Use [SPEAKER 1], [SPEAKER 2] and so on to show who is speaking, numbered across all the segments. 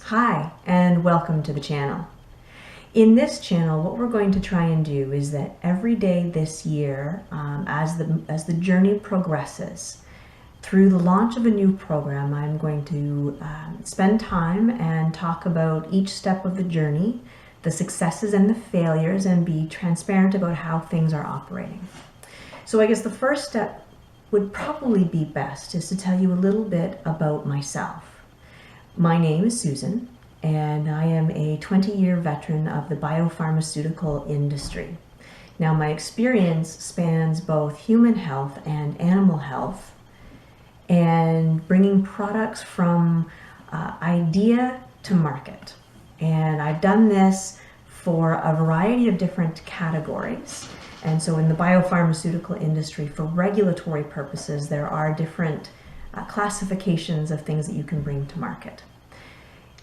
[SPEAKER 1] Hi, and welcome to the channel. In this channel, what we're going to try and do is that every day this year, as the journey progresses, through the launch of a new program, I'm going to spend time and talk about each step of the journey, the successes and the failures, and be transparent about how things are operating. So I guess the first step would probably be best is to tell you a little bit about myself. My name is Susan, and I am a 20-year veteran of the biopharmaceutical industry. Now, my experience spans both human health and animal health, and bringing products from idea to market. And I've done this for a variety of different categories. And so in the biopharmaceutical industry, for regulatory purposes, there are different classifications of things that you can bring to market.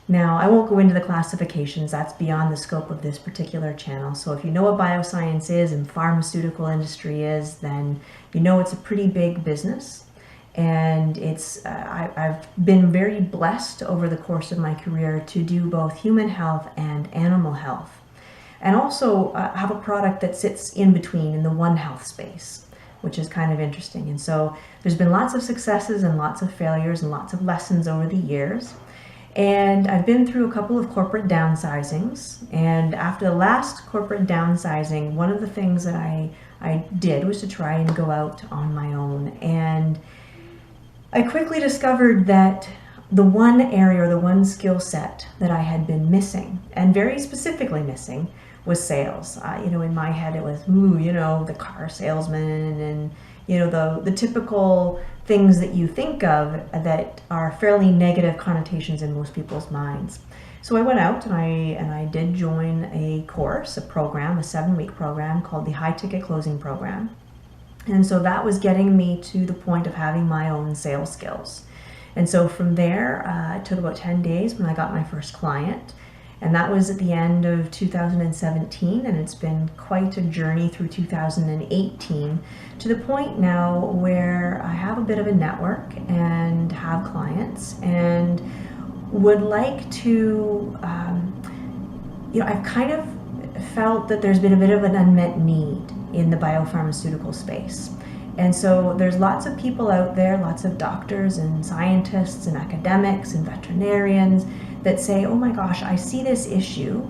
[SPEAKER 1] Now, I won't go into the classifications, that's beyond the scope of this particular channel. So if you know what bioscience is and pharmaceutical industry is, then you know it's a pretty big business. And I've been very blessed over the course of my career to do both human health and animal health. And also have a product that sits in between in the One Health space, which is kind of interesting. And so there's been lots of successes and lots of failures and lots of lessons over the years. And I've been through a couple of corporate downsizings. And after the last corporate downsizing, one of the things that I did was to try and go out on my own. And I quickly discovered that the one area or the one skill set that I had been missing, and very specifically missing, was sales. In my head it was, the car salesman and, the typical things that you think of that are fairly negative connotations in most people's minds. So I went out and I did join a course, a program, a 7-week program called the High Ticket Closing Program. And so that was getting me to the point of having my own sales skills. And so from there, it took about 10 days when I got my first client. And that was at the end of 2017, and it's been quite a journey through 2018 to the point now where I have a bit of a network and have clients and would like to, I've kind of felt that there's been a bit of an unmet need in the biopharmaceutical space. And so there's lots of people out there, lots of doctors and scientists and academics and veterinarians that say, oh my gosh, I see this issue.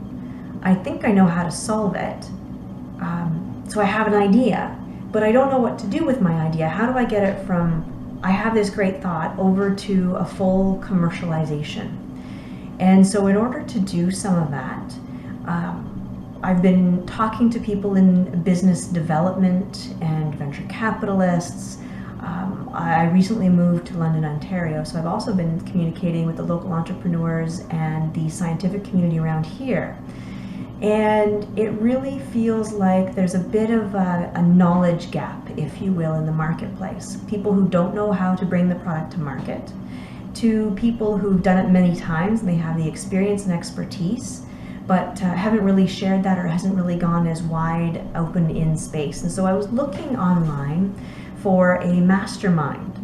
[SPEAKER 1] I think I know how to solve it. So I have an idea, but I don't know what to do with my idea. How do I get it from, I have this great thought, over to a full commercialization? And so in order to do some of that, I've been talking to people in business development and venture capitalists. I recently moved to London, Ontario, so I've also been communicating with the local entrepreneurs and the scientific community around here. And it really feels like there's a bit of a knowledge gap, if you will, in the marketplace. People who don't know how to bring the product to market, to people who've done it many times and they have the experience and expertise, but haven't really shared that or hasn't really gone as wide open in space. And so I was looking online for a mastermind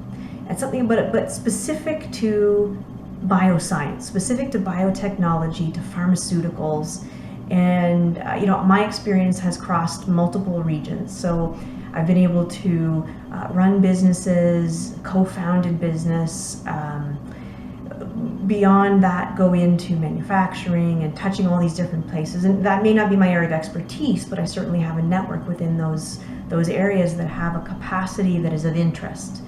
[SPEAKER 1] and something but specific to bioscience, specific to biotechnology, to pharmaceuticals. And my experience has crossed multiple regions. So I've been able to run businesses, co-founded business, beyond that go into manufacturing and touching all these different places. And that may not be my area of expertise, but I certainly have a network within those areas that have a capacity that is of interest.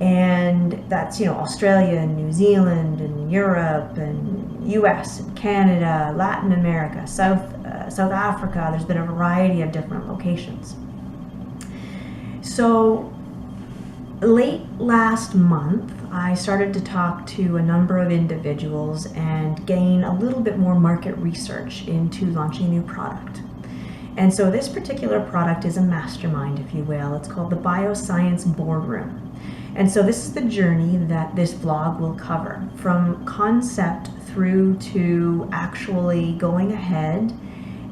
[SPEAKER 1] And that's, Australia and New Zealand and Europe and US and Canada, Latin America, South Africa. There's been a variety of different locations. So late last month, I started to talk to a number of individuals and gain a little bit more market research into launching a new product. And so this particular product is a mastermind, if you will. It's called the Bioscience Boardroom. And so this is the journey that this vlog will cover, from concept through to actually going ahead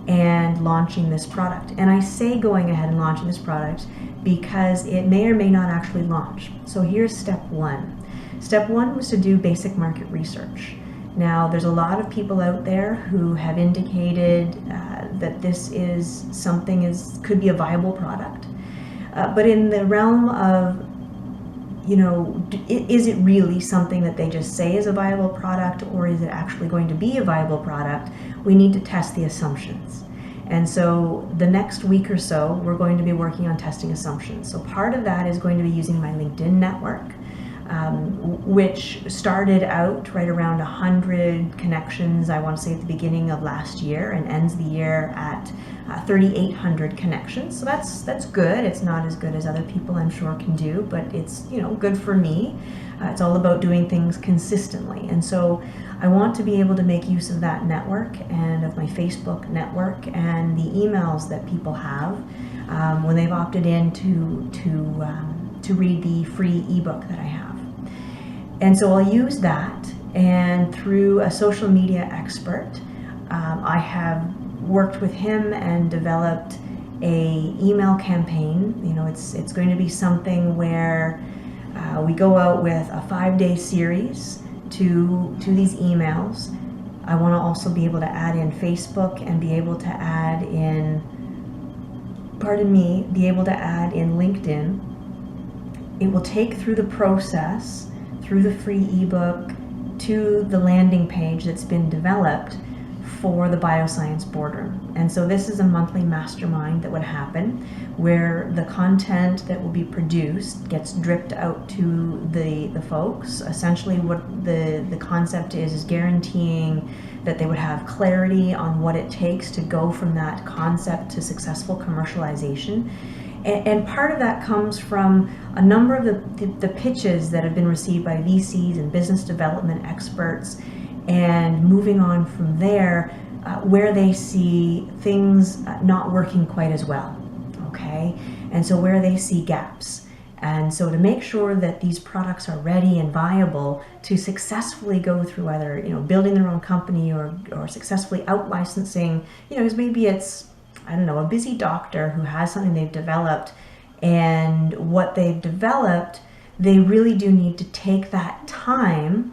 [SPEAKER 1] and launching this product. And I say going ahead and launching this product because it may or may not actually launch. So here's step one. Step one was to do basic market research. Now, there's a lot of people out there who have indicated that this is something could be a viable product. But in the realm of, is it really something that they just say is a viable product, or is it actually going to be a viable product? We need to test the assumptions. And so the next week or so, we're going to be working on testing assumptions. So part of that is going to be using my LinkedIn network, which started out right around 100 connections, I want to say at the beginning of last year, and ends the year at 3,800 connections. So that's good. It's not as good as other people I'm sure can do, but it's good for me. It's all about doing things consistently. And so I want to be able to make use of that network and of my Facebook network and the emails that people have when they've opted in to read the free ebook that I have. And so I'll use that, and through a social media expert, I have worked with him and developed a email campaign. It's going to be something where we go out with a 5-day series to these emails. I want to also be able to add in Facebook and be able to add in LinkedIn. It will take through the process, through the free ebook, to the landing page that's been developed for the Bioscience Boardroom. And so this is a monthly mastermind that would happen where the content that will be produced gets dripped out to the folks. Essentially what the concept is guaranteeing that they would have clarity on what it takes to go from that concept to successful commercialization. And part of that comes from a number of the pitches that have been received by VCs and business development experts, and moving on from there, where they see things not working quite as well, okay? And so where they see gaps. And so to make sure that these products are ready and viable to successfully go through either, building their own company or successfully out-licensing, because maybe it's, a busy doctor who has something they've developed, and what they've developed, they really do need to take that time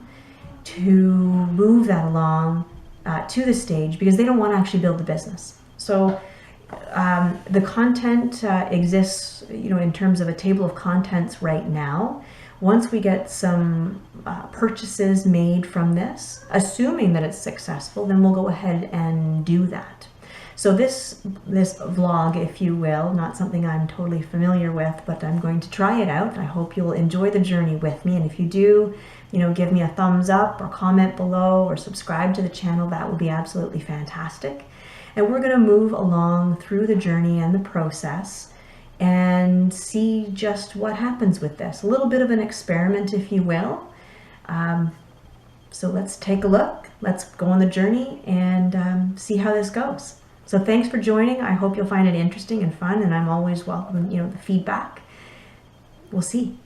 [SPEAKER 1] to move that along to the stage, because they don't want to actually build the business. So the content exists, in terms of a table of contents right now. Once we get some purchases made from this, assuming that it's successful, then we'll go ahead and do that. So this vlog, if you will, not something I'm totally familiar with, but I'm going to try it out. I hope you'll enjoy the journey with me. And if you do, give me a thumbs up or comment below or subscribe to the channel. That would be absolutely fantastic. And we're going to move along through the journey and the process and see just what happens with this. A little bit of an experiment, if you will. So let's take a look. Let's go on the journey and see how this goes. So thanks for joining. I hope you'll find it interesting and fun, and I'm always welcoming, the feedback. We'll see.